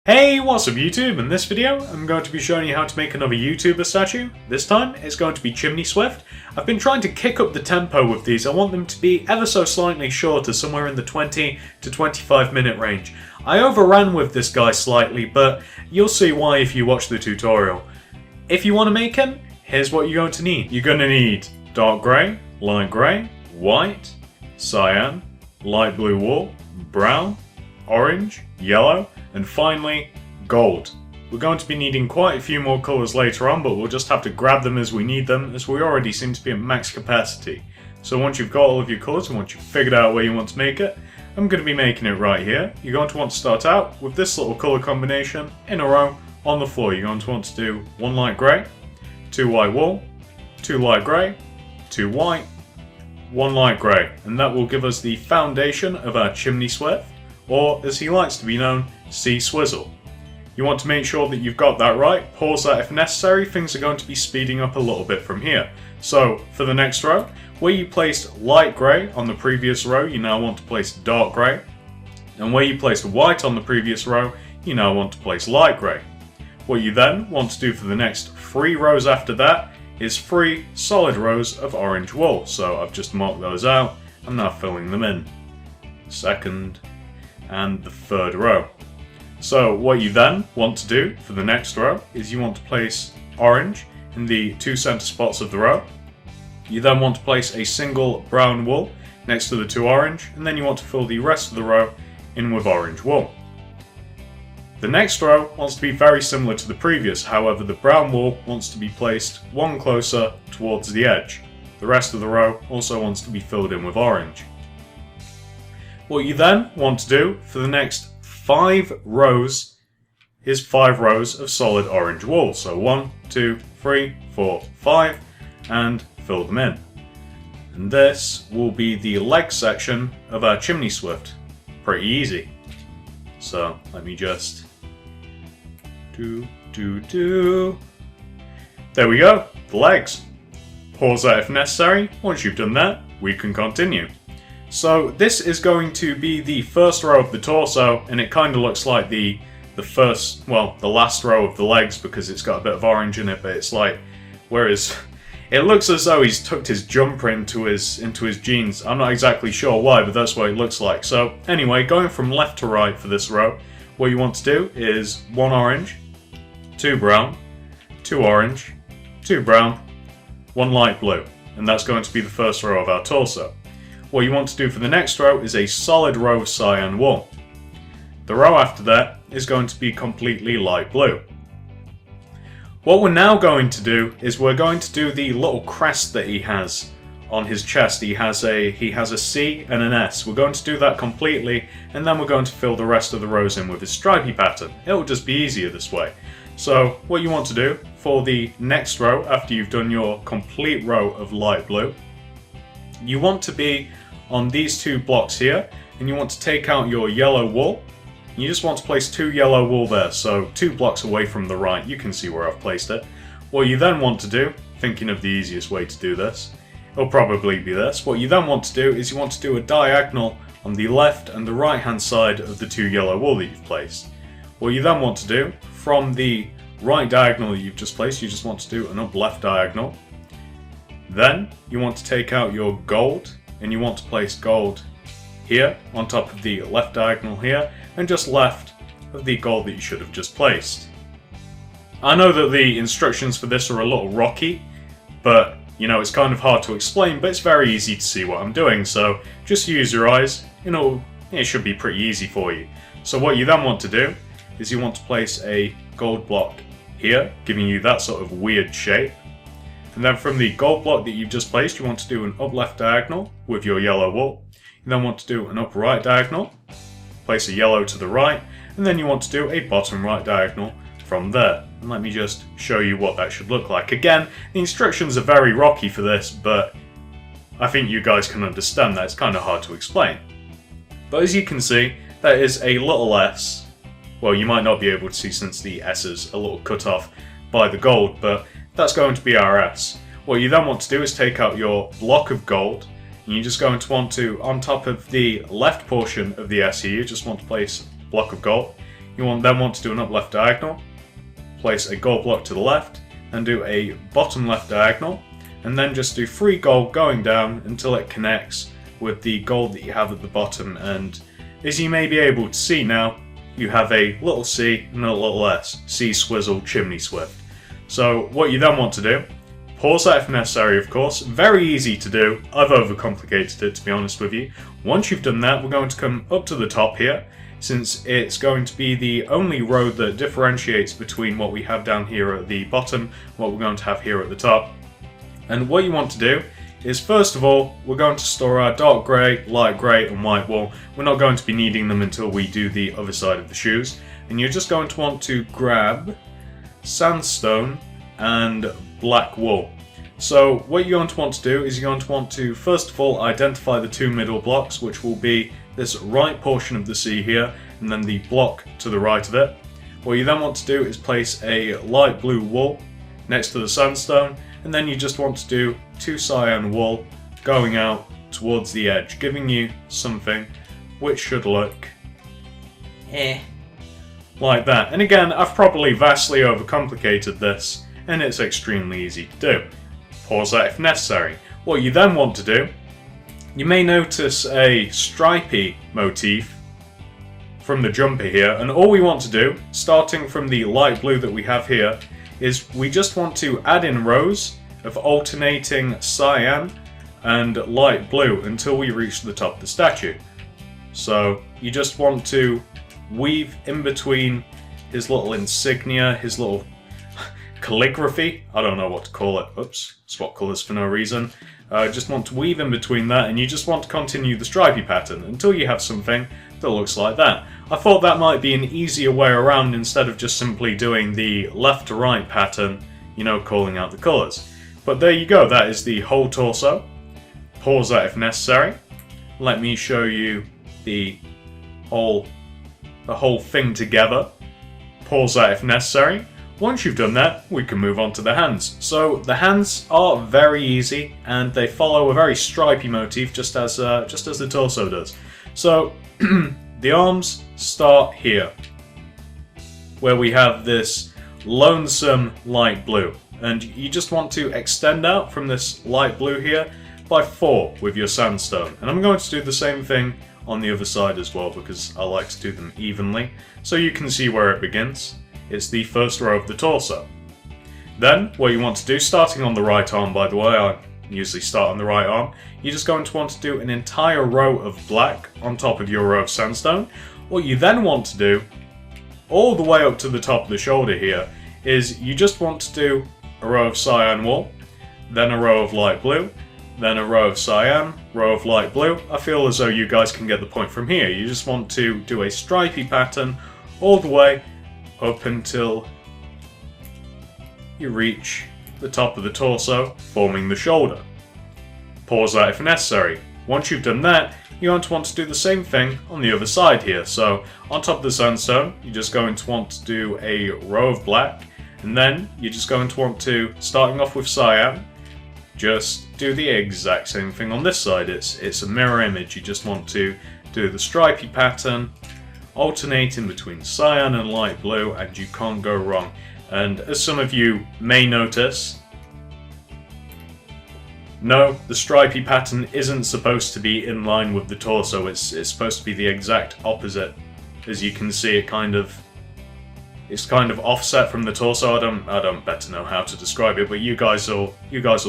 Hey, what's up YouTube? In this video, I'm going to be showing you how to make another YouTuber statue. This time, it's going to be ChimneySwift. I've been trying to kick up the tempo with these. I want them to be ever so slightly shorter, somewhere in the 20 to 25 minute range. I overran with this guy slightly, but you'll see why if you watch the tutorial. If you want to make him, here's what you're going to need. You're going to need dark grey, light grey, white, cyan, light blue wool, brown, orange, yellow, and finally, gold. We're going to be needing quite a few more colours later on, but we'll just have to grab them as we need them, as we already seem to be at max capacity. So once you've got all of your colours and once you've figured out where you want to make it, I'm going to be making it right here. You're going to want to start out with this little colour combination in a row on the floor. You're going to want to do 1 light grey, 2 white wool, 2 light grey, 2 white, 1 light grey, and that will give us the foundation of our ChimneySwift, or as he likes to be known, C Swizzle. You want to make sure that you've got that right, pause that if necessary. Things are going to be speeding up a little bit from here. So for the next row, where you placed light grey on the previous row, you now want to place dark grey, and where you placed white on the previous row, you now want to place light grey. What you then want to do for the next 3 rows after that is 3 solid rows of orange wool. So I've just marked those out, I'm now filling them in. Second and the 3rd row. So what you then want to do for the next row is you want to place orange in the 2 center spots of the row. You then want to place a single brown wool next to the 2 orange, and then you want to fill the rest of the row in with orange wool. The next row wants to be very similar to the previous, however the brown wool wants to be placed 1 closer towards the edge. The rest of the row also wants to be filled in with orange. What you then want to do for the next 5 rows is 5 rows of solid orange wool. So 1, 2, 3, 4, 5, and fill them in. And this will be the leg section of our ChimneySwift. Pretty easy. So let me just There we go, the legs. Pause that if necessary. Once you've done that, we can continue. So this is going to be the first row of the torso, and it kind of looks like the last row of the legs because it's got a bit of orange in it, but it's like, whereas it looks as though he's tucked his jumper into his jeans. I'm not exactly sure why, but that's what it looks like. So anyway, going from left to right for this row, what you want to do is 1 orange, 2 brown, 2 orange, 2 brown, 1 light blue, and that's going to be the first row of our torso. What you want to do for the next row is a solid row of cyan wool. The row after that is going to be completely light blue. What we're now going to do is we're going to do the little crest that he has on his chest. He has a C and an S. We're going to do that completely, and then we're going to fill the rest of the rows in with his stripy pattern. It'll just be easier this way. So what you want to do for the next row, after you've done your complete row of light blue, you want to be on these 2 blocks here, and you want to take out your yellow wool. You just want to place 2 yellow wool there, so 2 blocks away from the right. You can see where I've placed it. What you then want to do, thinking of the easiest way to do this, it'll probably be this. What you then want to do is you want to do a diagonal on the left and the right hand side of the 2 yellow wool that you've placed. What you then want to do, from the right diagonal that you've just placed, you just want to do an up left diagonal. Then you want to take out your gold, and you want to place gold here on top of the left diagonal here, and just left of the gold that you should have just placed. I know that the instructions for this are a little rocky, but you know, it's kind of hard to explain, but it's very easy to see what I'm doing, so just use your eyes, it should be pretty easy for you. So what you then want to do is you want to place a gold block here, giving you that sort of weird shape. And then from the gold block that you've just placed, you want to do an up left diagonal with your yellow wool. You then want to do an up right diagonal, place a yellow to the right, and then you want to do a bottom right diagonal from there. And let me just show you what that should look like. Again, the instructions are very rocky for this, but I think you guys can understand that. It's kind of hard to explain. But as you can see, there is a little S. Well, you might not be able to see since the S is a little cut off by the gold, but that's going to be our S. What you then want to do is take out your block of gold, and you're just going to want to, on top of the left portion of the S here, you just want to place a block of gold. then want to do an up left diagonal, place a gold block to the left, and do a bottom left diagonal, and then just do 3 gold going down until it connects with the gold that you have at the bottom. And as you may be able to see now, you have a little C and a little S, C Swizzle ChimneySwift. So what you then want to do, pause that if necessary of course, very easy to do, I've overcomplicated it to be honest with you. Once you've done that, we're going to come up to the top here, since it's going to be the only road that differentiates between what we have down here at the bottom and what we're going to have here at the top. And what you want to do is, first of all, we're going to store our dark grey, light grey and white wool. We're not going to be needing them until we do the other side of the shoes. And you're just going to want to grab sandstone and black wool. So what you're going to want to do is you're going to want to, first of all, identify the 2 middle blocks, which will be this right portion of the sea here, and then the block to the right of it. What you then want to do is place a light blue wool next to the sandstone, and then you just want to do 2 cyan wool going out towards the edge, giving you something which should look like that. And again, I've probably vastly overcomplicated this, and it's extremely easy to do. Pause that if necessary. What you then want to do, you may notice a stripy motif from the jumper here, and all we want to do, starting from the light blue that we have here, is we just want to add in rows of alternating cyan and light blue until we reach the top of the statue. So you just want to weave in between his little insignia, his little calligraphy, I don't know what to call it, oops, swap colours for no reason. Just want to weave in between that, and you just want to continue the stripy pattern until you have something that looks like that. I thought that might be an easier way around instead of just simply doing the left to right pattern, you know, calling out the colours. But there you go, that is the whole torso. Pause that if necessary. Let me show you the whole thing together. Pause that if necessary. Once you've done that, we can move on to the hands. So the hands are very easy, and they follow a very stripy motif, just as the torso does. So the arms start here, where we have this lonesome light blue, and you just want to extend out from this light blue here by 4 with your sandstone. And I'm going to do the same thing on the other side as well, because I like to do them evenly, so you can see where it begins. It's the first row of the torso. Then, what you want to do, starting on the right arm by the way, I usually start on the right arm, you're just going to want to do an entire row of black on top of your row of sandstone. What you then want to do, all the way up to the top of the shoulder here, is you just want to do a row of cyan wool, then a row of light blue, then a row of cyan, row of light blue. I feel as though you guys can get the point from here. You just want to do a stripy pattern all the way up until you reach the top of the torso, forming the shoulder. Pause that if necessary. Once you've done that, you're going to want to do the same thing on the other side here. So on top of the sandstone, you're just going to want to do a row of black, and then you're just going to want to, starting off with cyan, just do the exact same thing on this side. It's a mirror image. You just want to do the stripy pattern, alternating between cyan and light blue, and you can't go wrong. And as some of you may notice, no, the stripy pattern isn't supposed to be in line with the torso. It's supposed to be the exact opposite. As you can see, it's kind of offset from the torso. I don't better know how to describe it, but you guys will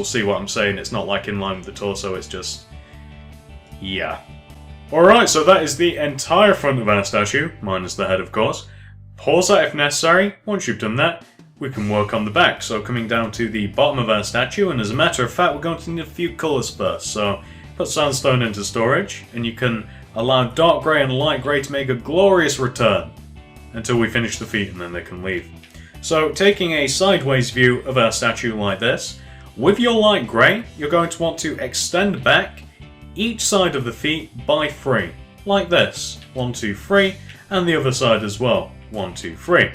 see what I'm saying. It's not like in line with the torso. It's just, yeah. Alright, so that is the entire front of our statue, minus the head of course. Pause that if necessary. Once you've done that, we can work on the back. So coming down to the bottom of our statue, and as a matter of fact, we're going to need a few colours first. So put sandstone into storage, and you can allow dark grey and light grey to make a glorious return until we finish the feet, and then they can leave. So taking a sideways view of our statue like this, with your light grey, you're going to want to extend back each side of the feet by 3, like this. 1, 2, 3, and the other side as well. 1, 2, 3.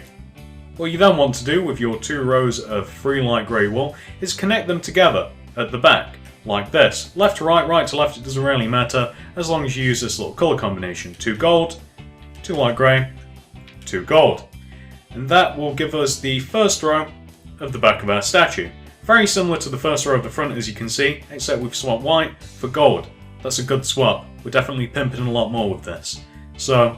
What you then want to do with your 2 rows of 3 light grey wool is connect them together at the back, like this. Left to right to left, it doesn't really matter, as long as you use this little colour combination. 2 gold, 2 light grey, 2 gold. And that will give us the first row of the back of our statue. Very similar to the first row of the front, as you can see, except we've swapped white for gold. That's a good swap. We're definitely pimping a lot more with this. So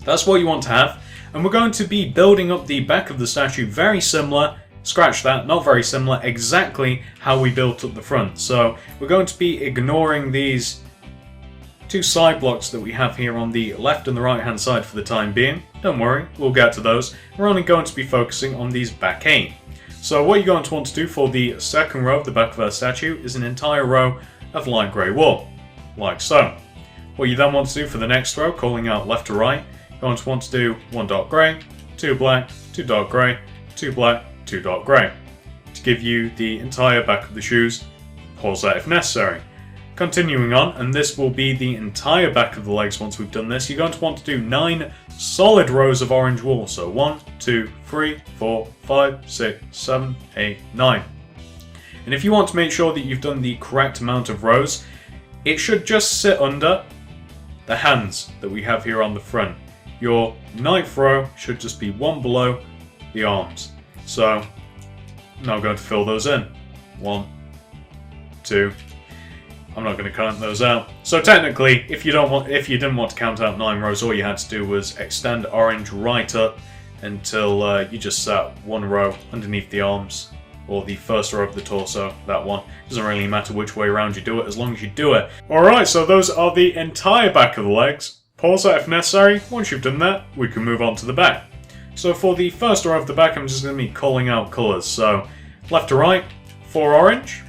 that's what you want to have. And we're going to be building up the back of the statue very similar, scratch that, not very similar, exactly how we built up the front. So we're going to be ignoring these 2 side blocks that we have here on the left and the right hand side for the time being. Don't worry, we'll get to those. We're only going to be focusing on these back 8. So what you're going to want to do for the second row of the back of our statue is an entire row of light grey wool, like so. What you then want to do for the next row, calling out left to right, you're going to want to do 1 dark grey, 2 black, 2 dark grey, 2 black, 2 dark grey, to give you the entire back of the shoes. Pause that if necessary. Continuing on, and this will be the entire back of the legs once we've done this, you're going to want to do 9 solid rows of orange wool. So 1, 2, 3, 4, 5, 6, 7, 8, 9. And if you want to make sure that you've done the correct amount of rows, it should just sit under the hands that we have here on the front. Your 9th row should just be 1 below the arms. So I'm now going to fill those in. 1, 2. I'm not going to count those out. So technically, if you didn't want to count out 9 rows, all you had to do was extend orange right up until you just sat 1 row underneath the arms, or the first row of the torso, that one. Doesn't really matter which way around you do it, as long as you do it. Alright, so those are the entire back of the legs. Pause that if necessary. Once you've done that, we can move on to the back. So for the first row of the back, I'm just going to be calling out colours. So left to right, 4 orange,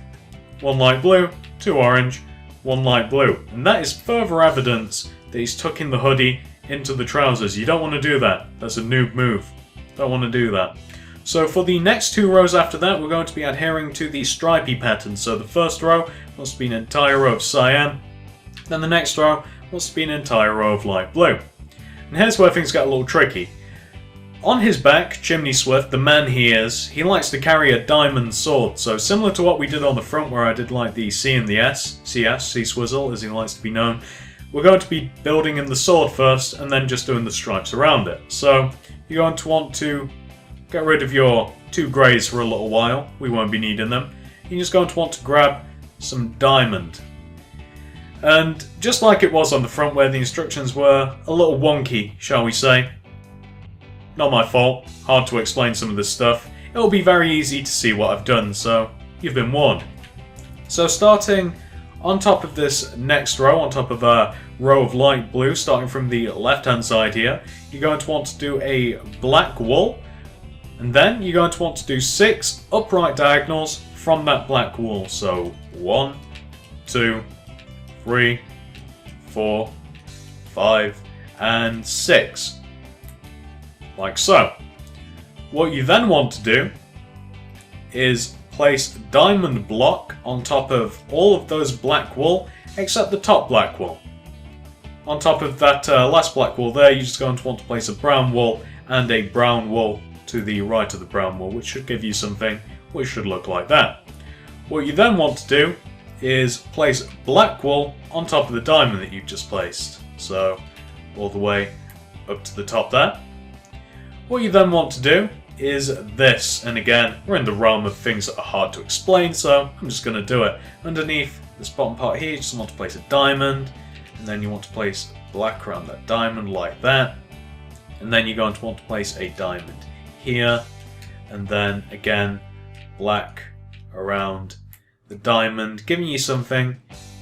1 light blue, 2 orange, 1 light blue. And that is further evidence that he's tucking the hoodie into the trousers. You don't want to do that. That's a noob move. Don't want to do that. So for the next 2 rows after that, we're going to be adhering to the stripy pattern. So the first row must be an entire row of cyan. Then the next row must be an entire row of light blue. And here's where things get a little tricky. On his back, ChimneySwift, the man he is, he likes to carry a diamond sword. So similar to what we did on the front where I did like the C and the S, CS, C-Swizzle as he likes to be known, we're going to be building in the sword first and then just doing the stripes around it. So you're going to want to get rid of your 2 greys for a little while. We won't be needing them. You're just going to want to grab some diamond. And just like it was on the front where the instructions were a little wonky, shall we say. Not my fault, hard to explain some of this stuff. It'll be very easy to see what I've done, so you've been warned. So starting on top of this next row, on top of a row of light blue, starting from the left hand side here, you're going to want to do a black wool, and then you're going to want to do 6 upright diagonals from that black wool. So 1, 2, 3, 4, 5, and 6. Like so. What you then want to do is place diamond block on top of all of those black wool, except the top black wool. On top of that last black wool there, you're just going to want to place a brown wool and a brown wool to the right of the brown wool, which should give you something which should look like that. What you then want to do is place black wool on top of the diamond that you've just placed. So all the way up to the top there. What you then want to do is this, and again, we're in the realm of things that are hard to explain, so I'm just going to do it. Underneath this bottom part here, you just want to place a diamond, and then you want to place black around that diamond like that, and then you're going to want to place a diamond here, and then again, black around the diamond, giving you something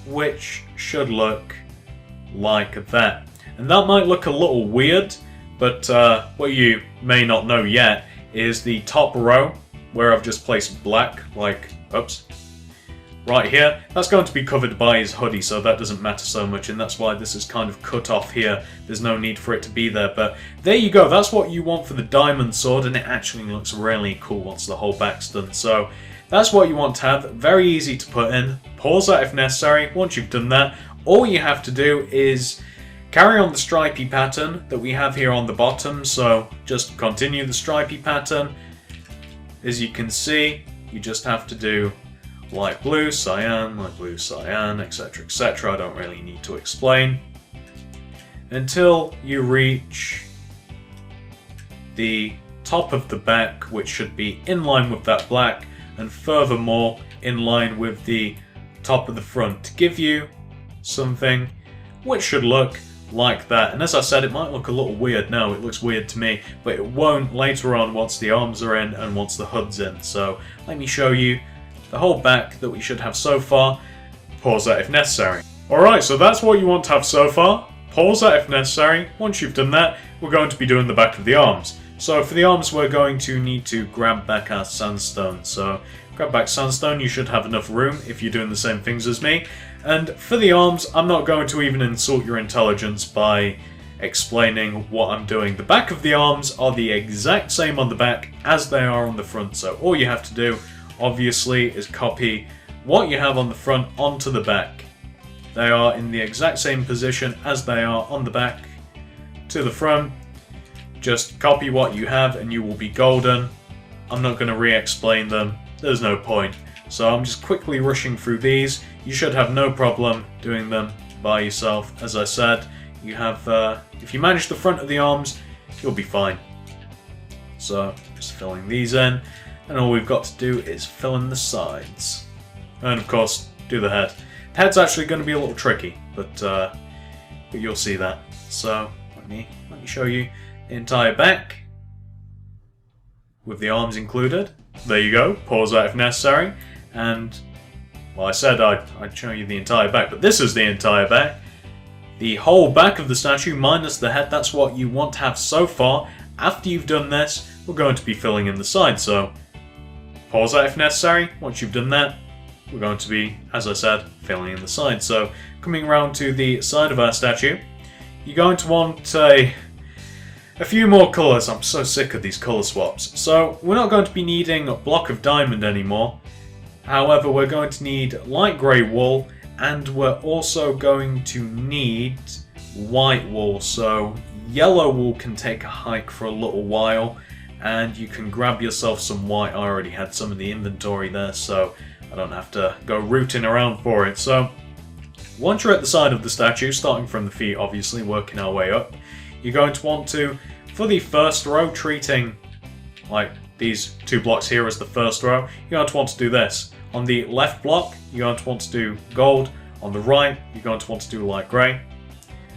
which should look like that. And that might look a little weird, but what you may not know yet is the top row where I've just placed black, like, oops, right here, that's going to be covered by his hoodie, so that doesn't matter so much, and that's why this is kind of cut off here. There's no need for it to be there, but there you go, that's what you want for the diamond sword, and it actually looks really cool once the whole back's done. So that's what you want to have, very easy to put in. Pause that if necessary. Once you've done that, all you have to do is carry on the stripy pattern that we have here on the bottom, so just continue the stripy pattern. As you can see, you just have to do light blue, cyan, etc, etc. I don't really need to explain. Until you reach the top of the back, which should be in line with that black, and furthermore in line with the top of the front, to give you something which should look like that. And as I said, it might look a little weird now, it looks weird to me, but it won't later on once the arms are in and once the hood's in. So let me show you the whole back that we should have so far. Pause that if necessary. Alright, so that's what you want to have so far. Pause that if necessary. Once you've done that, we're going to be doing the back of the arms. So for the arms, we're going to need to grab back our sandstone. So grab back sandstone, you should have enough room if you're doing the same things as me. And for the arms, I'm not going to even insult your intelligence by explaining what I'm doing. The back of the arms are the exact same on the back as they are on the front. So all you have to do, obviously, is copy what you have on the front onto the back. They are in the exact same position as they are on the back to the front. Just copy what you have and you will be golden. I'm not going to re-explain them, there's no point. So I'm just quickly rushing through these. You should have no problem doing them by yourself. As I said, you have, if you manage the front of the arms, you'll be fine. So just filling these in, and all we've got to do is fill in the sides. And of course, do the head. The head's actually going to be a little tricky, but you'll see that. So let me show you the entire back with the arms included. There you go. Pause that if necessary. And well, I said I'd show you the entire back, but this is the entire back. The whole back of the statue minus the head. That's what you want to have so far. After you've done this, we're going to be filling in the sides. So pause that if necessary. Once you've done that, we're going to be, as I said, filling in the sides. So coming around to the side of our statue, you're going to want a few more colours. I'm so sick of these colour swaps. So we're not going to be needing a block of diamond anymore. However, we're going to need light grey wool, and we're also going to need white wool. So yellow wool can take a hike for a little while, and you can grab yourself some white. I already had some in the inventory there, so I don't have to go rooting around for it. So once you're at the side of the statue, starting from the feet obviously, working our way up, you're going to want to, for the first row, treating like these 2 blocks here as the first row, you're going to want to do this. On the left block, you're going to want to do gold. On the right, you're going to want to do light grey.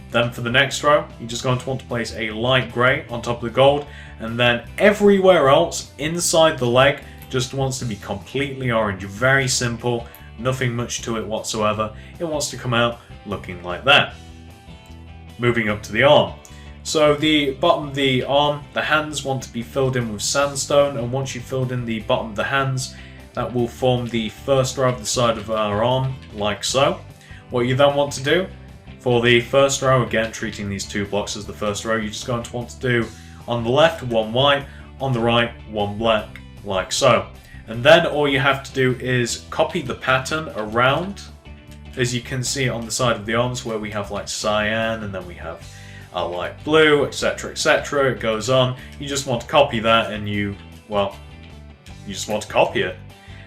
Then for the next row, you're just going to want to place a light grey on top of the gold, and then everywhere else inside the leg just wants to be completely orange. Very simple, nothing much to it whatsoever. It wants to come out looking like that. Moving up to the arm. So the bottom of the arm, the hands want to be filled in with sandstone, and once you've filled in the bottom of the hands, that will form the first row of the side of our arm, like so. What you then want to do, for the first row, again treating these 2 blocks as the first row, you're just going to want to do on the left 1 white, on the right 1 black, like so. And then all you have to do is copy the pattern around, as you can see on the side of the arms where we have like cyan, and then we have a light blue, etc, etc, it goes on. You just want to copy that, and you just want to copy it.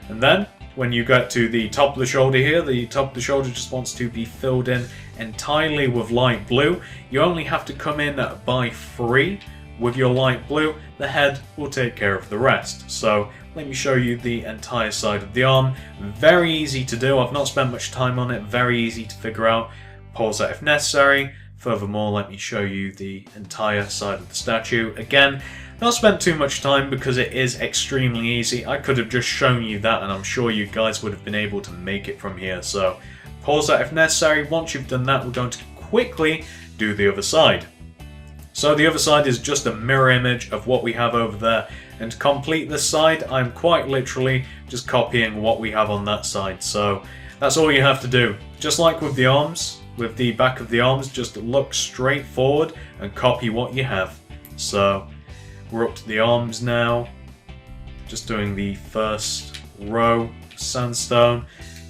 And then when you get to the top of the shoulder here, the top of the shoulder just wants to be filled in entirely with light blue. You only have to come in by 3 with your light blue. The head will take care of the rest. So let me show you the entire side of the arm. Very easy to do. I've not spent much time on it. Very easy to figure out. Pause that if necessary. Furthermore, let me show you the entire side of the statue. Again, not spent too much time because it is extremely easy. I could have just shown you that, and I'm sure you guys would have been able to make it from here. So pause that if necessary. Once you've done that, we're going to quickly do the other side. So the other side is just a mirror image of what we have over there. And to complete this side, I'm quite literally just copying what we have on that side. So that's all you have to do. Just like with the arms, with the back of the arms, just look straight forward and copy what you have. So we're up to the arms now. Just doing the first row sandstone.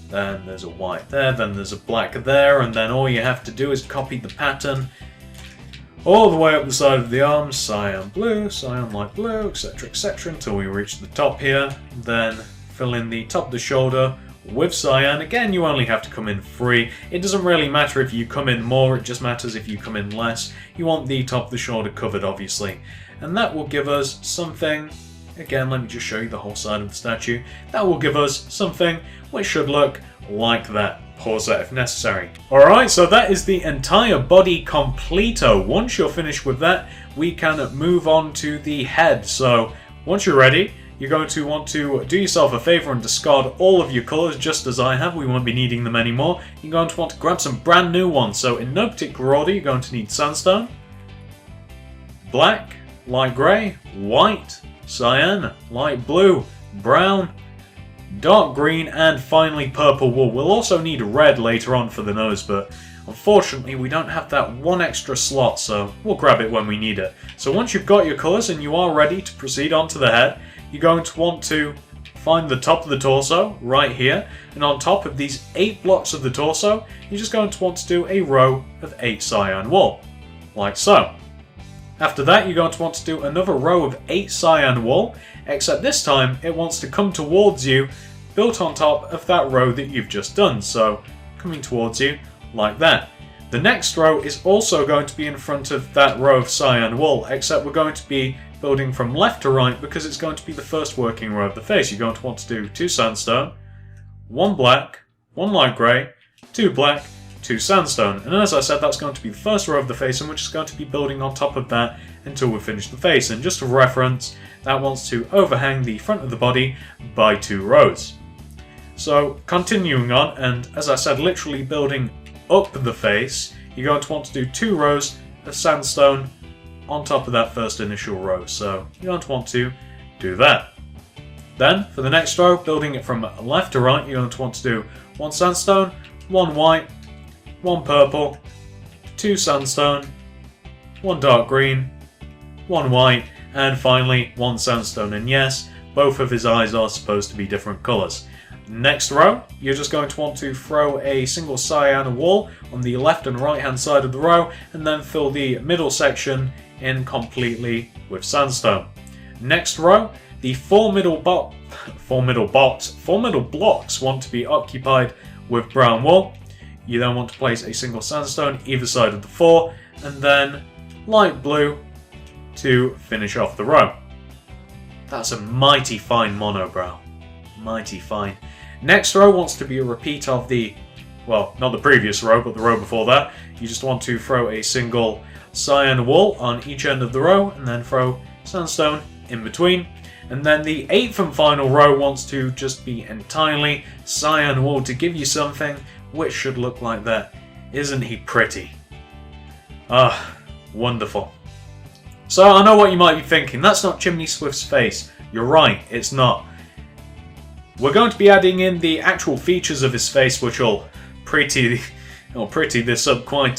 Then there's a white there, then there's a black there, and then all you have to do is copy the pattern all the way up the side of the arms, cyan blue, cyan light blue, etc, etc, until we reach the top here. Then fill in the top of the shoulder with cyan. Again, you only have to come in 3. It doesn't really matter if you come in more, it just matters if you come in less. You want the top of the shoulder covered, obviously. And that will give us something. Again, let me just show you the whole side of the statue. That will give us something which should look like that. Pause that if necessary. Alright, so that is the entire body completo. Once you're finished with that, we can move on to the head. So, once you're ready, you're going to want to do yourself a favour and discard all of your colours, just as I have. We won't be needing them anymore. You're going to want to grab some brand new ones. So, in no particular order, you're going to need sandstone, black, light grey, white, cyan, light blue, brown, dark green, and finally purple wool. We'll also need red later on for the nose, but unfortunately we don't have that one extra slot, so we'll grab it when we need it. So once you've got your colours and you are ready to proceed on to the head, you're going to want to find the top of the torso right here, and on top of these 8 blocks of the torso, you're just going to want to do a row of 8 cyan wool, like so. After that, you're going to want to do another row of 8 cyan wool, except this time it wants to come towards you, built on top of that row that you've just done. So, coming towards you, like that. The next row is also going to be in front of that row of cyan wool, except we're going to be building from left to right because it's going to be the first working row of the face. You're going to want to do 2 sandstone, 1 black, 1 light grey, 2 black, 2 sandstone, and as I said, that's going to be the first row of the face, and we're just going to be building on top of that until we finish the face. And just for reference, that wants to overhang the front of the body by 2 rows. So continuing on, and as I said, literally building up the face, you're going to want to do 2 rows of sandstone on top of that first initial row. So you're going to want to do that. Then for the next row, building it from left to right, you're going to want to do 1 sandstone, 1 white, 1 purple, 2 sandstone, 1 dark green, 1 white, and finally 1 sandstone. And yes, both of his eyes are supposed to be different colours. Next row, you're just going to want to throw a single cyan wool on the left and right hand side of the row, and then fill the middle section in completely with sandstone. Next row, the 4 middle blocks want to be occupied with brown wool. You then want to place a single sandstone either side of the 4, and then light blue to finish off the row. That's a mighty fine monobrow. Mighty fine. Next row wants to be a repeat of the, well, not the previous row, but the row before that. You just want to throw a single cyan wool on each end of the row, and then throw sandstone in between. And then the 8th and final row wants to just be entirely cyan wool to give you something which should look like that. Isn't he pretty? Ah, wonderful. So I know what you might be thinking, that's not ChimneySwift's face. You're right, it's not. We're going to be adding in the actual features of his face, which will pretty this up quite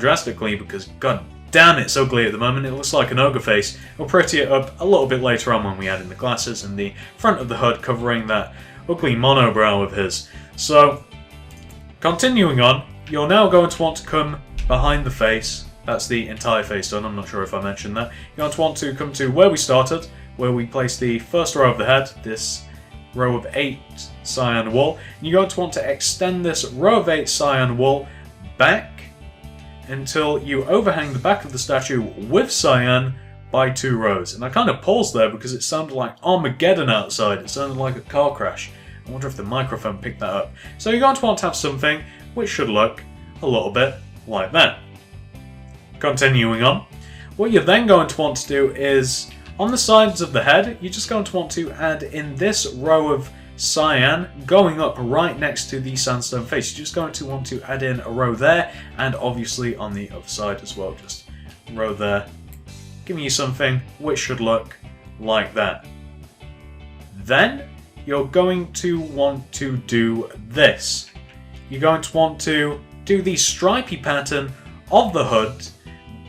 drastically, because god damn, it's ugly at the moment. It looks like an ogre face. We'll pretty it up a little bit later on when we add in the glasses and the front of the hood covering that ugly monobrow of his. So, continuing on, you're now going to want to come behind the face. That's the entire face done, I'm not sure if I mentioned that. You're going to want to come to where we started, where we placed the first row of the head, this row of 8 cyan wool. And you're going to want to extend this row of 8 cyan wool back until you overhang the back of the statue with cyan by 2 rows. And I kind of paused there because it sounded like Armageddon outside. It sounded like a car crash. I wonder if the microphone picked that up. So you're going to want to have something which should look a little bit like that. Continuing on, what you're then going to want to do is, on the sides of the head, you're just going to want to add in this row of cyan going up right next to the sandstone face. You're just going to want to add in a row there, and obviously on the other side as well, just a row there, giving you something which should look like that. Then you're going to want to do this. You're going to want to do the stripy pattern of the hood,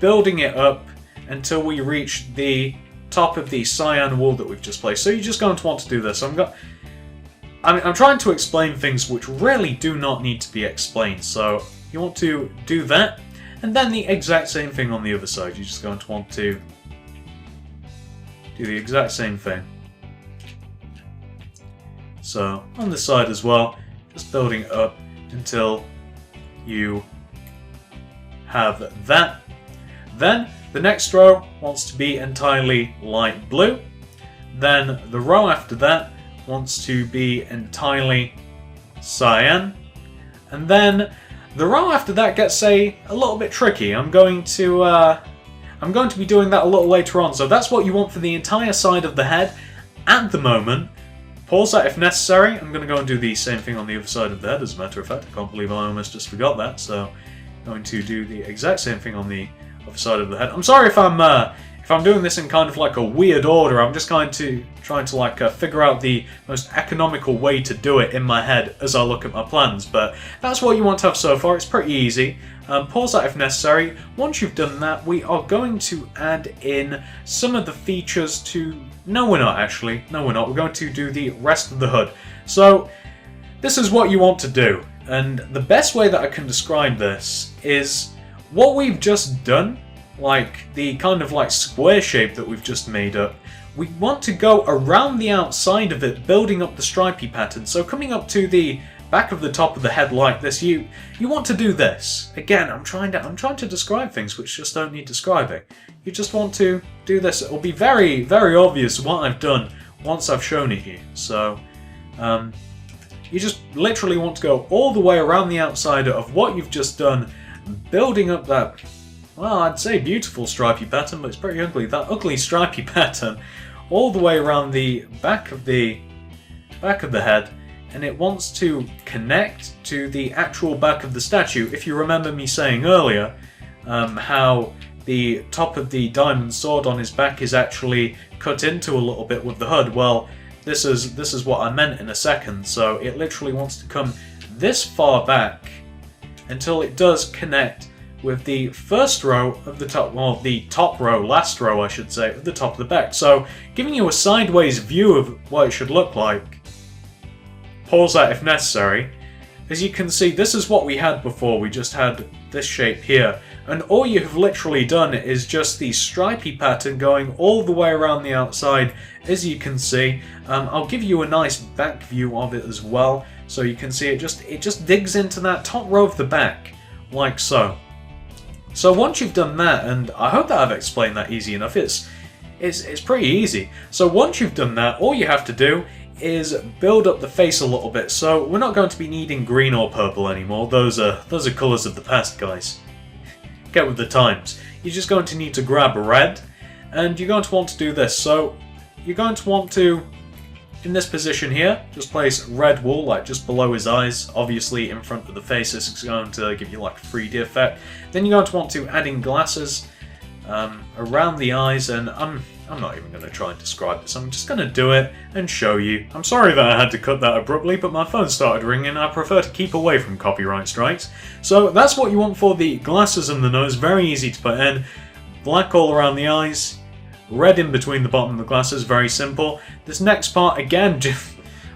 building it up until we reach the top of the cyan wool that we've just placed. So you're just going to want to do this. I'm trying to explain things which really do not need to be explained. So you want to do that, and then the exact same thing on the other side. You're just going to want to do the exact same thing. So on this side as well, just building it up until you have that. Then the next row wants to be entirely light blue. Then the row after that wants to be entirely cyan. And then the row after that gets a little bit tricky. I'm going to be doing that a little later on. So that's what you want for the entire side of the head at the moment. Pause that if necessary. I'm going to go and do the same thing on the other side of the head, as a matter of fact. I can't believe I almost just forgot that. So I'm going to do the exact same thing on the other side of the head. I'm sorry if I'm doing this in kind of like a weird order. I'm just trying to like figure out the most economical way to do it in my head as I look at my plans. But that's what you want to have so far. It's pretty easy. Pause that if necessary. Once you've done that, we are going to add in some of the features to... No, we're not actually. No, we're not. We're going to do the rest of the hood. So this is what you want to do. And the best way that I can describe this is what we've just done, like the kind of like square shape that we've just made up. We want to go around the outside of it, building up the stripy pattern. So coming up to the back of the top of the head like this, you want to do this. Again, I'm trying to describe things which just don't need describing. You just want to do this. It will be very, very obvious what I've done once I've shown it you. So you just literally want to go all the way around the outside of what you've just done, building up that, well, I'd say beautiful stripy pattern, but it's pretty ugly. That ugly stripy pattern all the way around the back of the head, and it wants to connect to the actual back of the statue. If you remember me saying earlier how the top of the diamond sword on his back is actually cut into a little bit with the hood, well, this is what I meant in a second. So it literally wants to come this far back until it does connect with the first row of the top, well, the top row, last row I should say, of the top of the back. So giving you a sideways view of what it should look like. Pause that if necessary. As you can see, this is what we had before. We just had this shape here. And all you have literally done is just the stripy pattern going all the way around the outside, as you can see. I'll give you a nice back view of it as well, so you can see it just digs into that top row of the back, like so. So once you've done that, and I hope that I've explained that easy enough, it's pretty easy. So once you've done that, all you have to do is build up the face a little bit. So we're not going to be needing green or purple anymore. Those are colours of the past, guys. Get with the times. You're just going to need to grab red, and you're going to want to do this. So you're going to want to, in this position here, just place red wool like just below his eyes, obviously in front of the face. This is going to give you like a 3D effect. Then you're going to want to add in glasses around the eyes, and I'm not even going to try and describe this. I'm just going to do it and show you. I'm sorry that I had to cut that abruptly, but my phone started ringing. I prefer to keep away from copyright strikes. So that's what you want for the glasses and the nose. Very easy to put in. Black all around the eyes, red in between the bottom of the glasses. Very simple. This next part, again,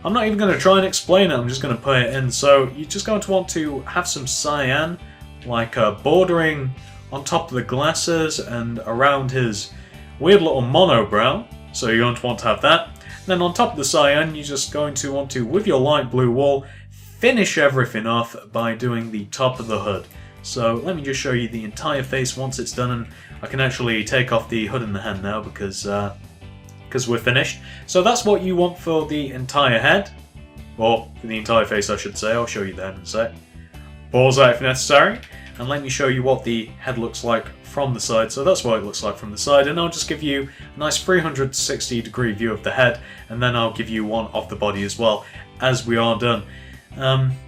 I'm not even going to try and explain it. I'm just going to put it in. So you're just going to want to have some cyan, like bordering on top of the glasses and around his weird little monobrow, so you're going to want to have that. And then on top of the cyan, you're just going to want to, with your light blue wool, finish everything off by doing the top of the hood. So let me just show you the entire face once it's done, and I can actually take off the hood and the hand now because we're finished. So that's what you want for the entire head, or for the entire face I should say. I'll show you the head in a sec. Pause that if necessary, and let me show you what the head looks like from the side. So that's what it looks like from the side, and I'll just give you a nice 360 degree view of the head, and then I'll give you one of the body as well as we are done.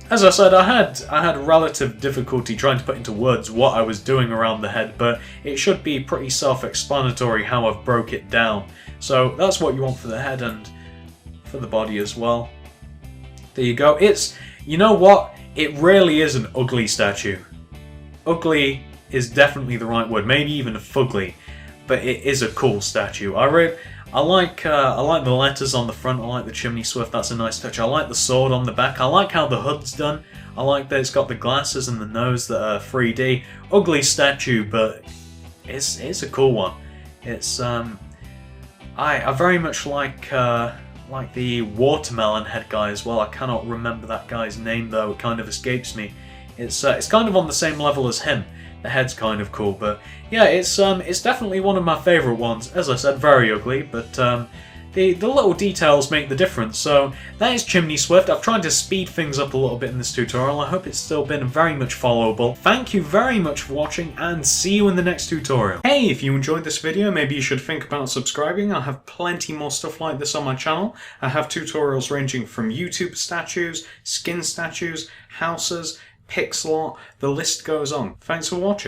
As I said, I had relative difficulty trying to put into words what I was doing around the head, but it should be pretty self-explanatory how I've broke it down. So that's what you want for the head and for the body as well. There you go. You know what? It really is an ugly statue. Ugly is definitely the right word, maybe even fugly, but it is a cool statue. I like the letters on the front. I like the ChimneySwift. That's a nice touch. I like the sword on the back. I like how the hood's done. I like that it's got the glasses and the nose that are 3D. Ugly statue, but it's a cool one. It's I very much like like the watermelon head guy as well. I cannot remember that guy's name though, it kind of escapes me. It's kind of on the same level as him. The head's kind of cool, but yeah, it's definitely one of my favourite ones. As I said, very ugly, but the little details make the difference. So that is ChimneySwift. I've tried to speed things up a little bit in this tutorial. I hope it's still been very much followable. Thank you very much for watching, and see you in the next tutorial. Hey, if you enjoyed this video, maybe you should think about subscribing. I have plenty more stuff like this on my channel. I have tutorials ranging from YouTube statues, skin statues, houses, pixel art, the list goes on. Thanks for watching.